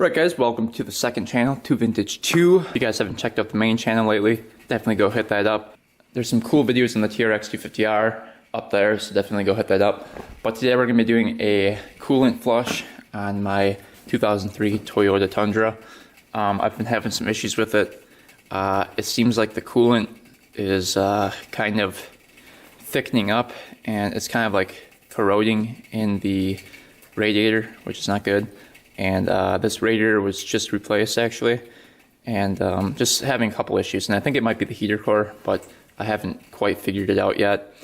Alright guys, welcome to the second channel, 2Vintage2. If you guys haven't checked out the main channel lately, definitely go hit that up. There's some cool videos on the TRX 250R up there, so definitely go hit that up. But today we're going to be doing a coolant flush on my 2003 Toyota Tundra. I've been having some issues with it. It seems like the coolant is kind of thickening up, and it's kind of like corroding in the radiator, which is not good. And this radiator was just replaced actually, and just having a couple issues, and I think it might be the heater core, but I haven't quite figured it out yet.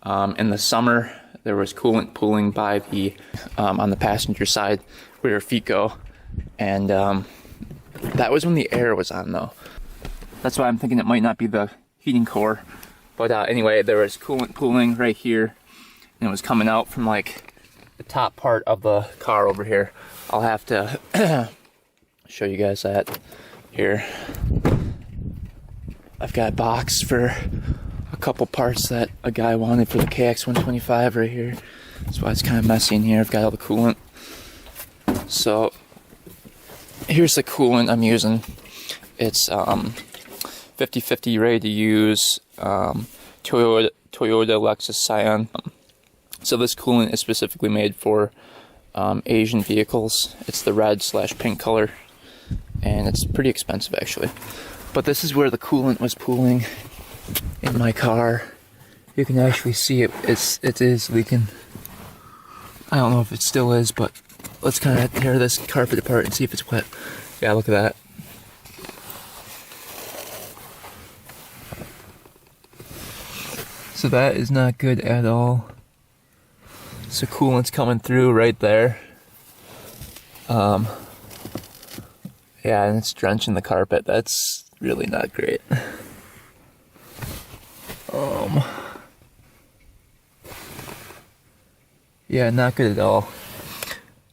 In the summer there was coolant pooling by the on the passenger side where your feet go, and that was when the air was on though. That's why I'm thinking it might not be the heating core. But anyway, there was coolant pooling right here, and it was coming out from like the top part of the car over here. I'll have to show you guys that here. I've got a box for a couple parts that a guy wanted for the KX125 right here. That's why it's kind of messy in here. I've got all the coolant. So here's the coolant I'm using. It's 50/50 ready to use Toyota Lexus Scion. So this coolant is specifically made for Asian vehicles. It's the red/pink color, and it's pretty expensive actually. But this is where the coolant was pooling in my car. You can actually see it. It is leaking. I don't know if it still is, but let's kind of tear this carpet apart and see if it's wet. Yeah, look at that. So that is not good at all. So coolant's coming through right there. Yeah, and it's drenching the carpet. That's really not great. Yeah, not good at all.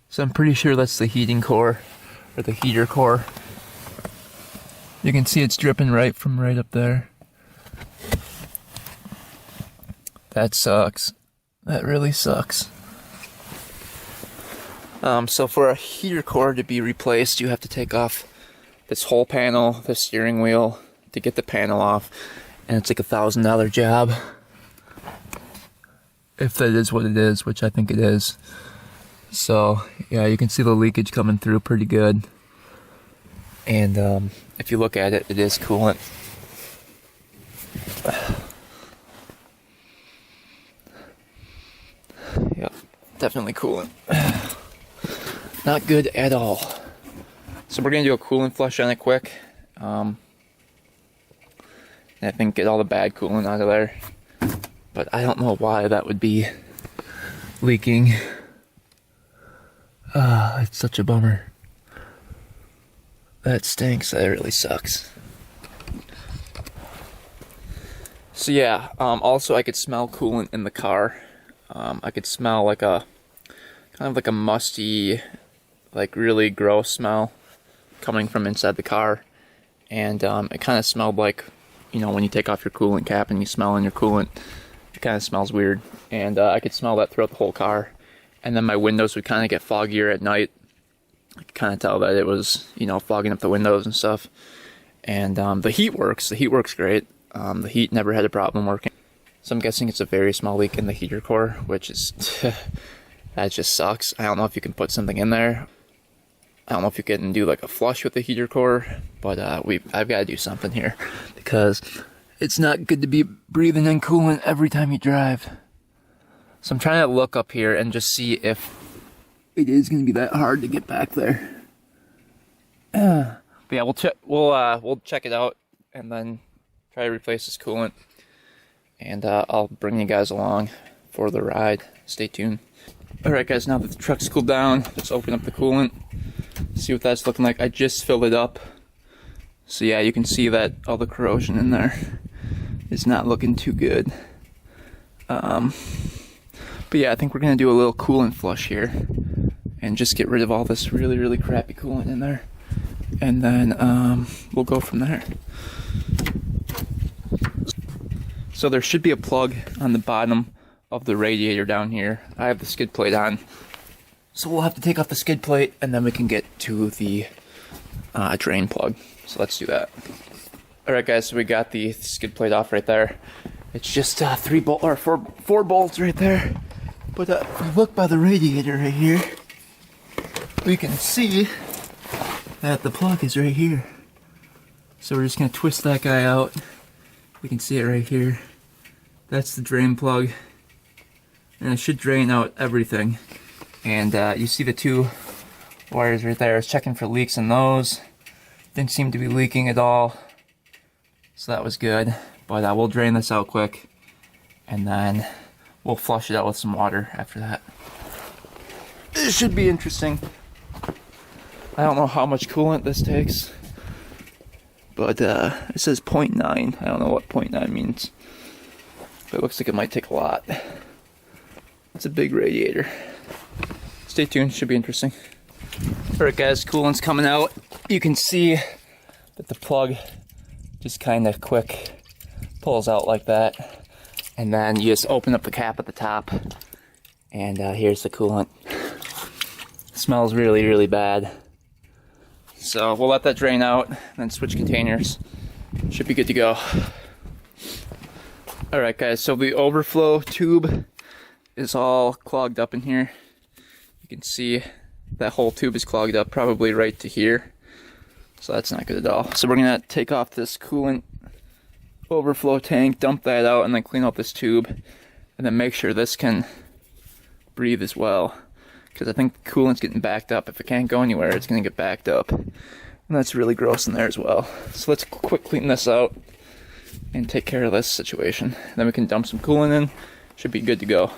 So I'm pretty sure that's the heating core, or the heater core. You can see it's dripping right from right up there. That sucks. That really sucks. So for a heater core to be replaced, you have to take off this whole panel, the steering wheel, to get the panel off, and it's like $1,000 job. If that is what it is, which I think it is. So yeah, you can see the leakage coming through pretty good. And if you look at it, it is coolant. Yep, definitely coolant. Not good at all. So we're gonna do a coolant flush on it quick. And I think get all the bad coolant out of there. But I don't know why that would be leaking. It's such a bummer. That stinks. That really sucks. So yeah, also I could smell coolant in the car. I could smell like a kind of like a musty, like really gross smell coming from inside the car, and it kind of smelled like, you know, when you take off your coolant cap and you smell in your coolant, it kind of smells weird, and I could smell that throughout the whole car. And then my windows would kind of get foggier at night. I could kind of tell that it was, you know, fogging up the windows and stuff. And the heat works. The heat works great. The heat never had a problem working. So I'm guessing it's a very small leak in the heater core, which is that just sucks. I don't know if you can put something in there. I don't know if you can do like a flush with the heater core, but I've got to do something here, because it's not good to be breathing in coolant every time you drive. So I'm trying to look up here and just see if it is going to be that hard to get back there. But yeah, we'll check it out and then try to replace this coolant. And I'll bring you guys along for the ride. Stay tuned. Alright guys, now that the truck's cooled down, let's open up the coolant. See what that's looking like. I just filled it up. So yeah, you can see that all the corrosion in there is not looking too good. But yeah, I think we're going to do a little coolant flush here. And just get rid of all this really, really crappy coolant in there. And then we'll go from there. So there should be a plug on the bottom of the radiator down here. I have the skid plate on, So we'll have to take off the skid plate and then we can get to the drain plug. So let's do that. Alright guys, so we got the skid plate off right there. It's just four bolts right there. But if you look by the radiator right here, we can see that the plug is right here. So we're just gonna twist that guy out. We can see it right here. That's the drain plug. And it should drain out everything. And you see the two wires right there. I was checking for leaks in those. Didn't seem to be leaking at all. So that was good. But we'll drain this out quick. And then we'll flush it out with some water after that. This should be interesting. I don't know how much coolant this takes. But it says 0.9. I don't know what 0.9 means. But it looks like it might take a lot. It's a big radiator. Stay tuned, should be interesting. Alright guys, coolant's coming out. You can see that the plug just kind of quick pulls out like that. And then you just open up the cap at the top. And here's the coolant. It smells really, really bad. So we'll let that drain out, then switch containers. Should be good to go. Alright guys, so the overflow tube is all clogged up in here. You can see that whole tube is clogged up, probably right to here. So that's not good at all. So we're gonna take off this coolant overflow tank, dump that out, and then clean out this tube. And then make sure this can breathe as well. Because I think the coolant's getting backed up. If it can't go anywhere, it's gonna get backed up. And that's really gross in there as well. So let's quick clean this out and take care of this situation. Then we can dump some coolant in. Should be good to go.